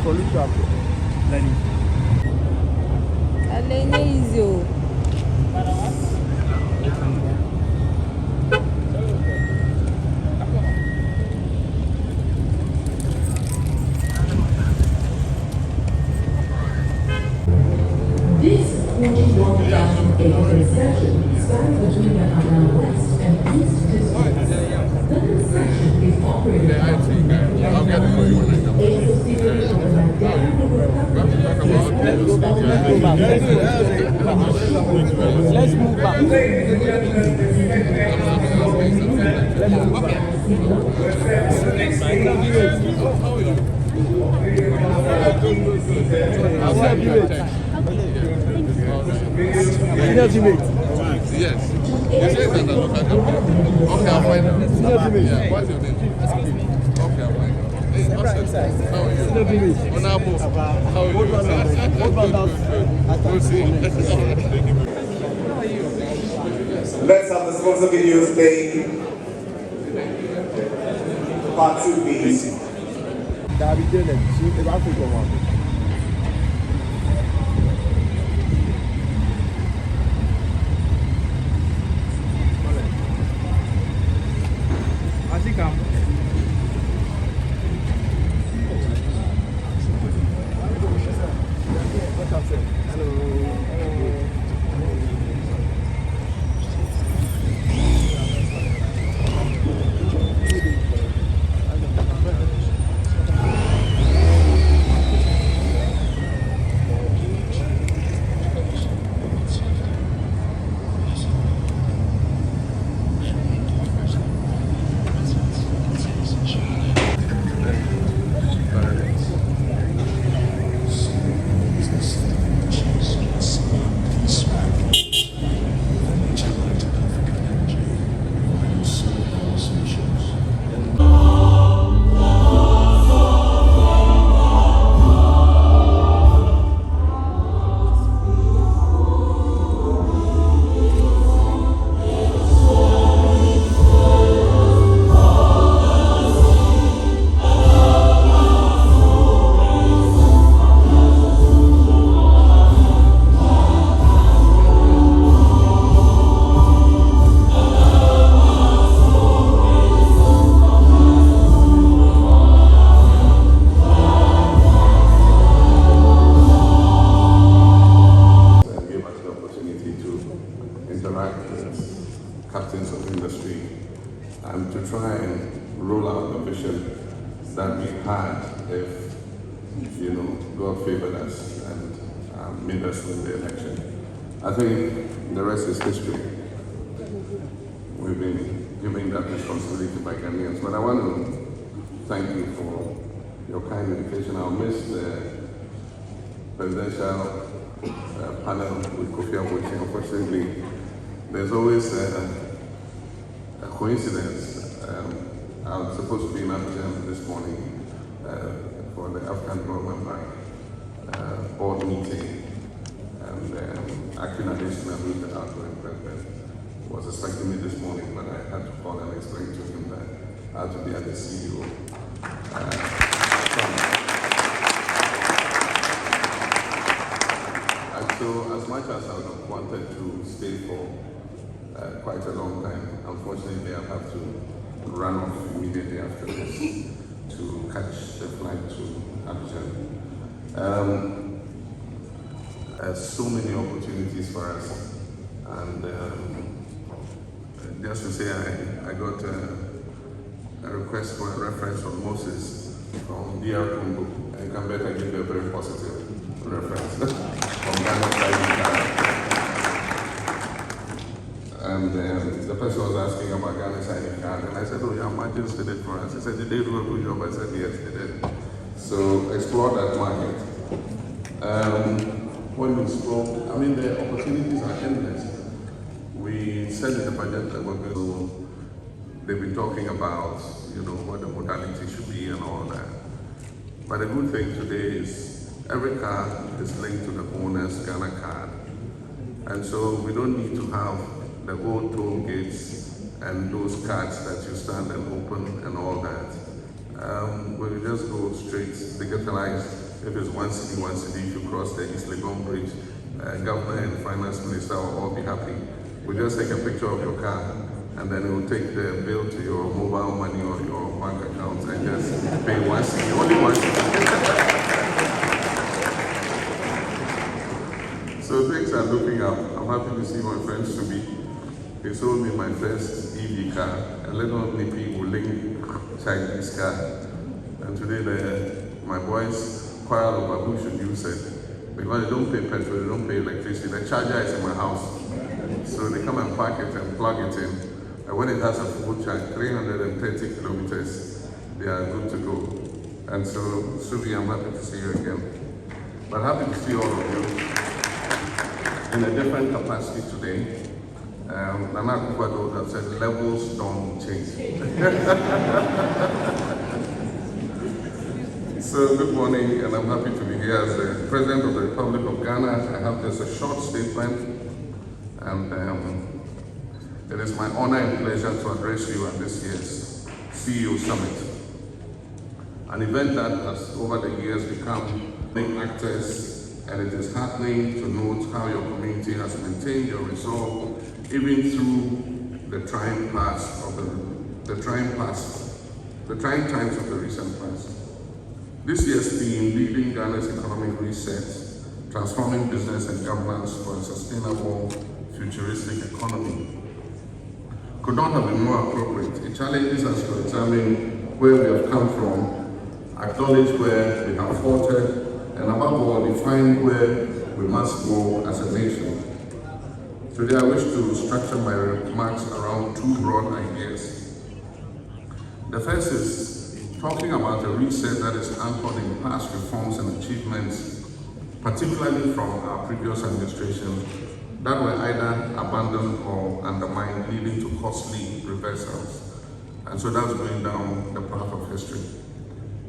This 41,000-acre section spans between the Accra West and East districts. The concession is operated by a subsidiary of the Nigerian River Company. Let's move back. Yes. Okay, I'll find out. Yeah, what's your name? Okay, I'll find out. Hey, awesome. How are you? Honorable. How are you? We'll see. Let's have the sponsor videos playing. Part 2, please. captains of industry and to try and roll out the vision that we had if, God favored us and made us win the election. I think the rest is history. We've been giving that responsibility by Ghanaians, but I want to thank you for your kind invitation. I'll miss the presidential panel with Kofi Abuchi. Unfortunately, there's always a coincidence. I was supposed to be in Abidjan this morning for the African Development Bank board meeting, and Akin Adesina, who is the outgoing president, was expecting me this morning, but I had to call and explain to him that I had to be at the CEO. And so, as much as I would have wanted to stay for quite a long time, unfortunately, I have to run off immediately after this to catch the flight to Abidjan. There's so many opportunities for us, and just to say, I got a request for a reference from Moses from DR Congo. I can better give you a very positive reference from Ghana side. And the person was asking about Ghana signing card, and I said, "Oh, yeah, Martins did it for us." He said, "Did they do a good job?" I said, "Yes, they did." So explore that market. When we spoke, I mean, the opportunities are endless. We said in the budget that we're going to, they've been talking about, what the modality should be and all that. But the good thing today is every card is linked to the owner's Ghana card. And so we don't need to have the old toll gates and those cards that you stand and open and all that. We will just go straight, digitalized if it's one city, if you cross the East Legon Bridge, governor and finance minister will all be happy. We just take a picture of your car, and then it will take the bill to your mobile money or your bank account and just pay 1 city, only 1 city. So things are looking up. I'm happy to see my friends to be. They sold me my first EV car, a little nippy Wuling Chinese car. And today my boys quarrel over who should use it. Because they don't pay petrol, they don't pay electricity. The charger is in my house. So they come and park it and plug it in. And when it has a full charge, 330 kilometers, they are good to go. And so, Subi, I'm happy to see you again. But happy to see all of you in a different capacity today. Nana Akufo-Addo have said levels don't change. So good morning, and I'm happy to be here as the President of the Republic of Ghana. I have just a short statement, and it is my honor and pleasure to address you at this year's CEO Summit, an event that has over the years become big actors, and it is heartening to note how your community has maintained your resolve even through the trying times of the recent past. This year's theme, Leading Ghana's Economic Reset, Transforming Business and Governance for a Sustainable Futuristic Economy, could not have been more appropriate. It challenges us to examine where we have come from, acknowledge where we have faltered, and above all, define where we must go as a nation. Today, I wish to structure my remarks around two broad ideas. The first is talking about a reset that is anchored in past reforms and achievements, particularly from our previous administration, that were either abandoned or undermined, leading to costly reversals. And so that's going down the path of history.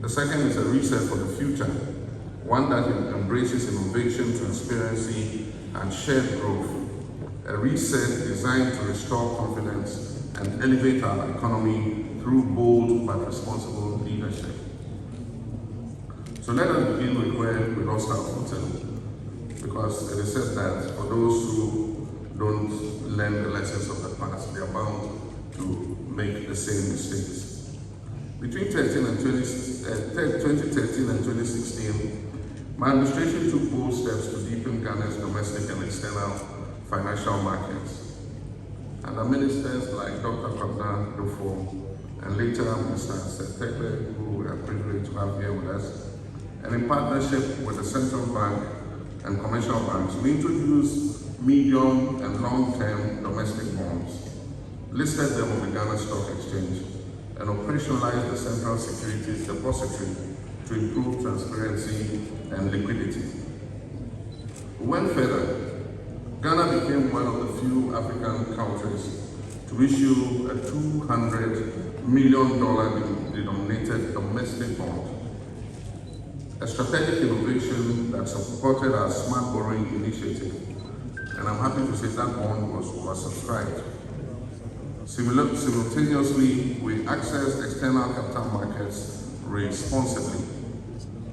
The second is a reset for the future, one that embraces innovation, transparency, and shared growth. A reset designed to restore confidence and elevate our economy through bold but responsible leadership. So let us begin with where we lost our footing, because it is said that for those who don't learn the lessons of the past, they are bound to make the same mistakes. Between 2013 and 2016, my administration took bold steps to deepen Ghana's domestic and external financial markets. And the ministers like Dr. Kwabena Dufo and later Mr. Setekle, who we are privileged to have here with us, and in partnership with the Central Bank and commercial banks, we introduced medium and long-term domestic bonds, listed them on the Ghana Stock Exchange, and operationalized the Central Securities Depository to improve transparency and liquidity. We went further. Ghana became one of the few African countries to issue a $200 million denominated domestic bond, a strategic innovation that supported our smart borrowing initiative. And I'm happy to say that bond was oversubscribed. Simultaneously, we accessed external capital markets responsibly.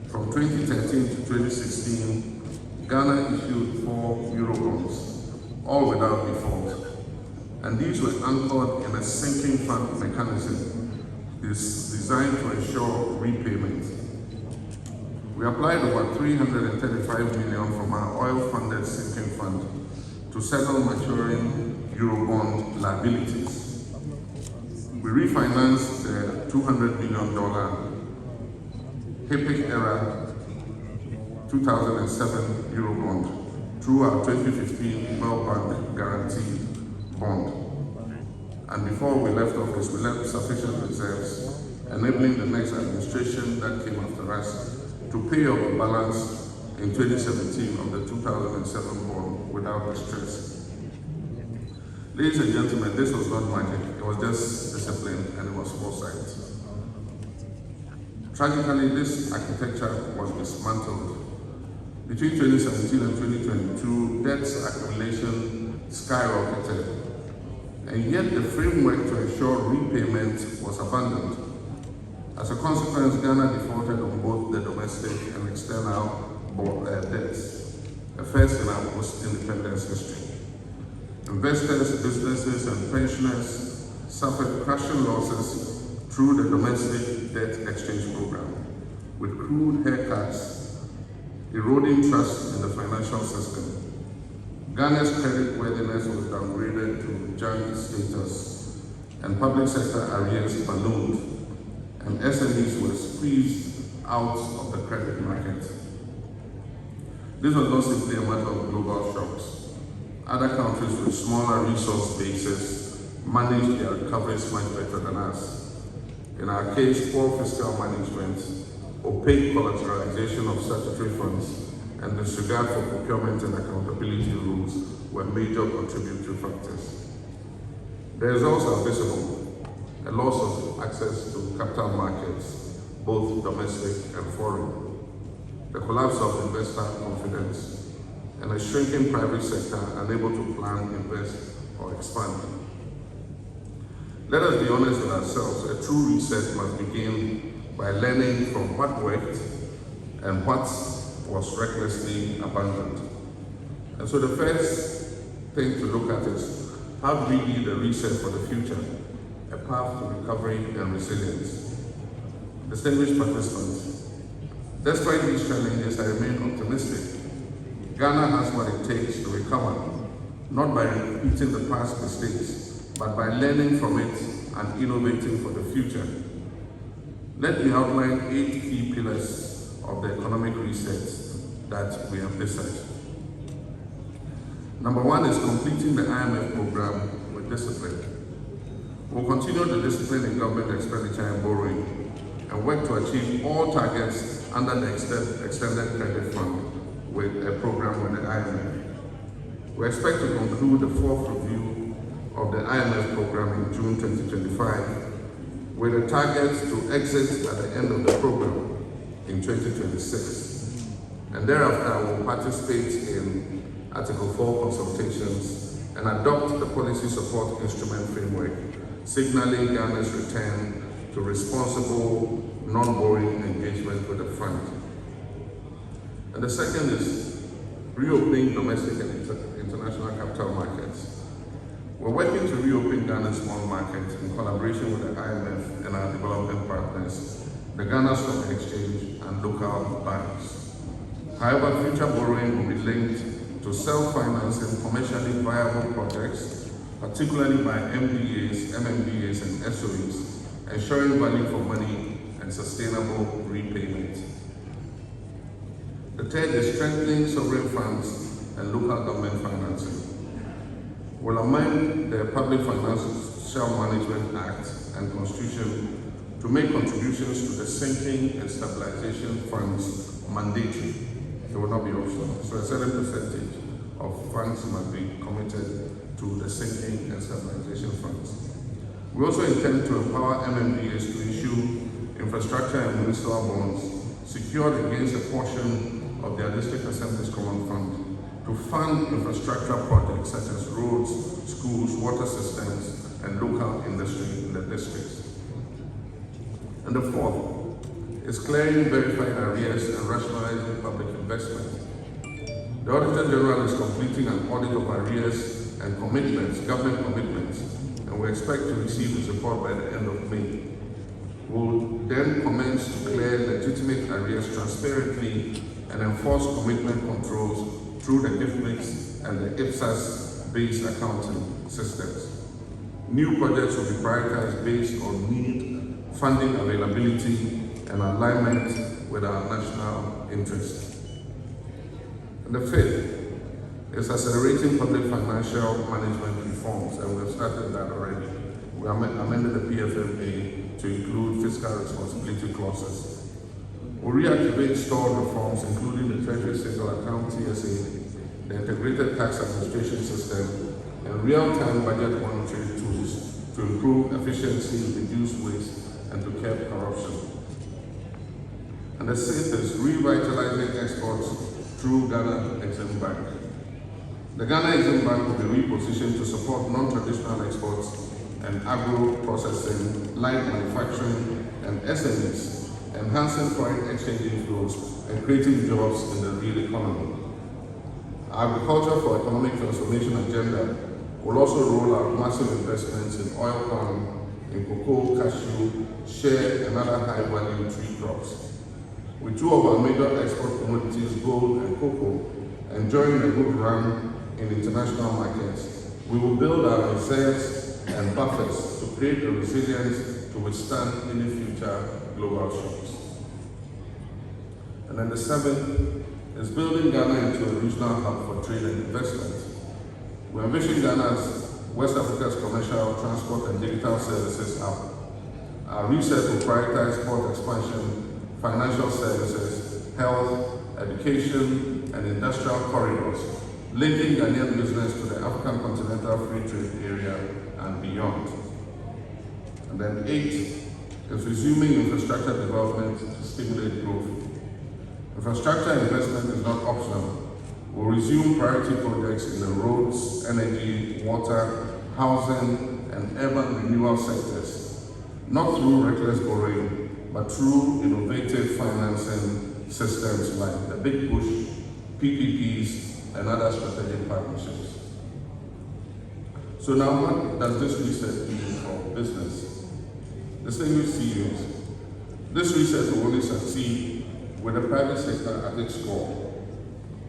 From 2013 to 2016, Ghana issued 4 Eurobonds, all without default. And these were anchored in a sinking fund mechanism designed to ensure repayment. We applied over $335 million from our oil-funded sinking fund to settle maturing Eurobond liabilities. We refinanced the $200 million HIPIC era 2007 Eurobond through our 2015 World Bank guarantee bond. And before we left office, we left sufficient reserves, enabling the next administration that came after us to pay off the balance in 2017 of the 2007 bond without distress. Ladies and gentlemen, this was not magic. It was just discipline and it was foresight. Tragically, this architecture was dismantled. Between 2017 and 2022, debt's accumulation skyrocketed, and yet the framework to ensure repayment was abandoned. As a consequence, Ghana defaulted on both the domestic and external debts, a first in our post-independence history. Investors, businesses, and pensioners suffered crushing losses through the domestic debt exchange program, with crude haircuts eroding trust in the financial system. Ghana's credit worthiness was downgraded to junk status, and public sector arrears ballooned, and SMEs were squeezed out of the credit market. This was not simply a matter of global shocks. Other countries with smaller resource bases managed their recoveries much better than us. In our case, poor fiscal management, opaque collateralization of statutory funds, and disregard for procurement and accountability rules were major contributory factors. The results are visible: a loss of access to capital markets, both domestic and foreign, the collapse of investor confidence, and a shrinking private sector unable to plan, invest, or expand. Let us be honest with ourselves. A true reset must begin by learning from what worked and what was recklessly abandoned. And so the first thing to look at is how do we lead a reset for the future, a path to recovery and resilience. Distinguished participants, despite these challenges, I remain optimistic. Ghana has what it takes to recover, not by repeating the past mistakes, but by learning from it and innovating for the future. Let me outline 8 key pillars of the economic reset that we have decided. Number 1 is completing the IMF program with discipline. We'll continue the discipline in government expenditure and borrowing and work to achieve all targets under the extended credit fund with a program with the IMF. We expect to conclude the 4th review of the IMF program in June 2025 with a target to exit at the end of the program in 2026. And thereafter, we'll participate in Article 4 consultations and adopt the policy support instrument framework, signaling Ghana's return to responsible, non-borrowing engagement with the fund. And the second is reopening domestic and international capital markets. We're working to reopen Ghana's small market in collaboration with the IMF and our development partners, the Ghana Stock Exchange and local banks. However, future borrowing will be linked to self-financing commercially viable projects, particularly by MDAs, MMDAs, and SOEs, ensuring value for money and sustainable repayment. The third is strengthening sovereign funds and local government financing. We'll amend the Public Financial Management Act and Constitution to make contributions to the sinking and stabilization funds mandatory. They will not be optional. So a certain percentage of funds must be committed to the sinking and stabilization funds. We also intend to empower MMDAs to issue infrastructure and municipal bonds secured against a portion of their district assemblies common fund to fund infrastructure projects such as roads, schools, water systems, and local industry in the districts. And the fourth is clearing verified arrears and rationalizing public investment. The Auditor General is completing an audit of arrears and commitments, government commitments, and we expect to receive his report by the end of May. We'll then commence to clear legitimate arrears transparently and enforce commitment controls through the GIFMIX and the IPSAS-based accounting systems. New projects will be prioritized based on need, funding availability, and alignment with our national interests. And the fifth is accelerating public financial management reforms, and we've started that already. We amended the PFMA to include fiscal responsibility clauses. We'll reactivate stalled reforms, including the Treasury Single Account TSA, the Integrated Tax Administration System, and real-time budget monitoring tools to improve efficiency, reduce waste, and to curb corruption. And the sixth is revitalizing exports through Ghana Exim Bank. The Ghana Exim Bank will be repositioned to support non-traditional exports and agro-processing, light manufacturing, and SMEs, enhancing foreign exchange inflows and creating jobs in the real economy. Our Agriculture for Economic Transformation agenda will also roll out massive investments in oil palm, in cocoa, cashew, shea, and other high-value tree crops. With two of our major export commodities, gold and cocoa, enjoying a good run in international markets, we will build our reserves and buffers to create the resilience to withstand any future global shocks. And then the seventh is building Ghana into a regional hub for trade and investment. We envision Ghana as West Africa's commercial, transport, and digital services hub. Our research will prioritize port expansion, financial services, health, education, and industrial corridors, linking Ghanaian business to the African continental free trade area and beyond. And then 8 is resuming infrastructure development to stimulate growth. Infrastructure investment is not optional. We'll resume priority projects in the roads, energy, water, housing, and urban renewal sectors, not through reckless borrowing, but through innovative financing systems like the Big Push, PPPs, and other strategic partnerships. So now what does this research mean for business? Distinguished CEOs, this research will only succeed with the private sector at its core.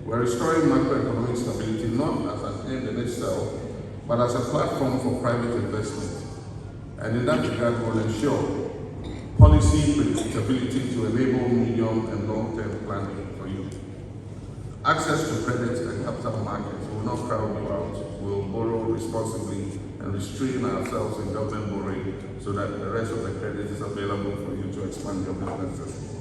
We're restoring macroeconomic stability not as an end in itself, but as a platform for private investment. And in that regard, we'll ensure policy predictability to enable medium and long-term planning for you. Access to credit and capital markets will not crowd you out. We'll borrow responsibly and restrain ourselves in government borrowing so that the rest of the credit is available for you to expand your businesses.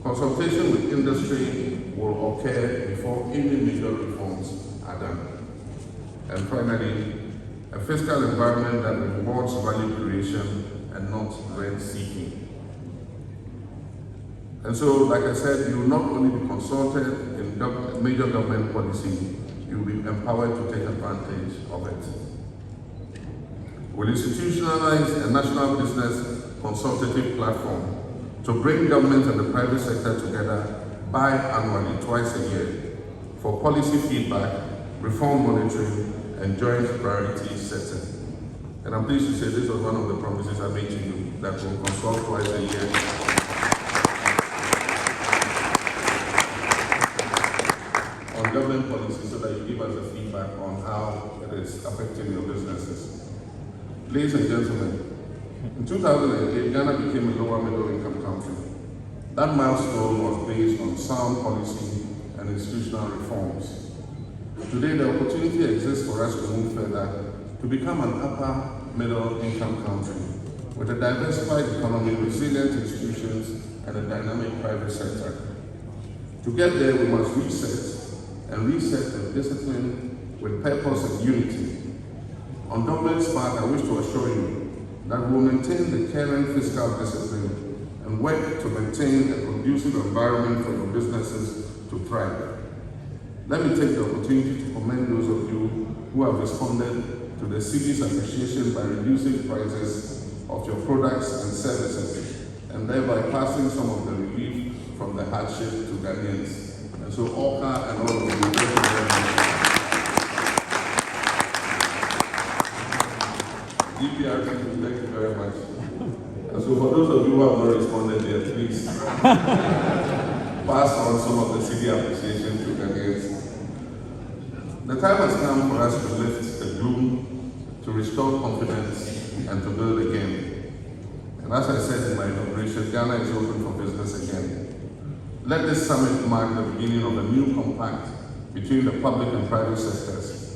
Consultation with industry will occur before any major reforms are done. And finally, a fiscal environment that rewards value creation and not rent seeking. And so, like I said, you will not only be consulted in major government policy, you will be empowered to take advantage of it. We'll institutionalize a national business consultative platform to bring government and the private sector together biannually, twice a year, for policy feedback, reform monitoring, and joint priority setting. And I'm pleased to say this was one of the promises I made to you, that we'll consult twice a year on government policy so that you give us a feedback on how it is affecting your businesses. Ladies and gentlemen, in 2008, Ghana became a lower middle income country. That milestone was based on sound policy and institutional reforms. Today, the opportunity exists for us to move further to become an upper middle income country with a diversified economy, resilient institutions, and a dynamic private sector. To get there, we must reset with discipline, with purpose and unity. On government's part, I wish to assure you that we will maintain the caring fiscal discipline and work to maintain a conducive environment for your businesses to thrive. Let me take the opportunity to commend those of you who have responded to the city's appreciation by reducing prices of your products and services, and thereby passing some of the relief from the hardship to Ghanaians. And so, Oka and all of you, thank you very much. DPR, thank you very much. And so, for those of you who have not responded yet, please pass on some of the city appreciation to Ghanaians. The time has come for us to lift the gloom, to restore confidence, and to build again. And as I said in my inauguration, Ghana is open for business again. Let this summit mark the beginning of a new compact between the public and private sectors,